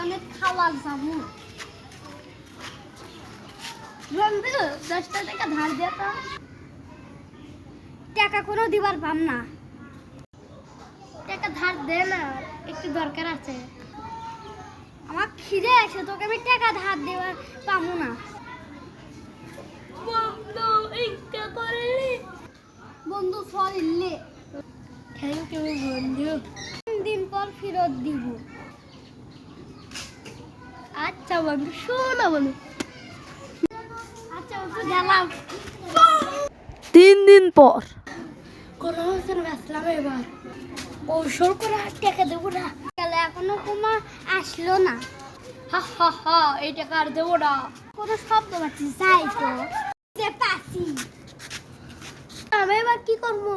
অনেক খাওয়া যাবো। বন্ধু 10টা টাকা ধার দে তো। টাকা কোনো দিবার পাম না। টাকা ধার দে না, একটু দরকার আছে। আমার খিদে আছে, তোকে আমি টাকা ধার দেওয়ার পাবো না। বন্ধু ইচ্ছা করলি বন্ধু ফলে থ্যাংক ইউ বন্ধু। 3 দিন পর ফেরত দিব। আচ্ছা বন্ধু, শোনো বন্ধু। আচ্ছা বন্ধু, গেলাম। 3 দিন পর কোনো হোসেন আসলাম এবার কৌশল করে আর টাকা দেবো না। গেলে এখনো কুমা আসলো না। হা হা হা, এই টাকা আর দেবো না। কোনো শব্দ পাচ্ছি যাই তো যে পাচ্ছি। আমি এবার কি করবো?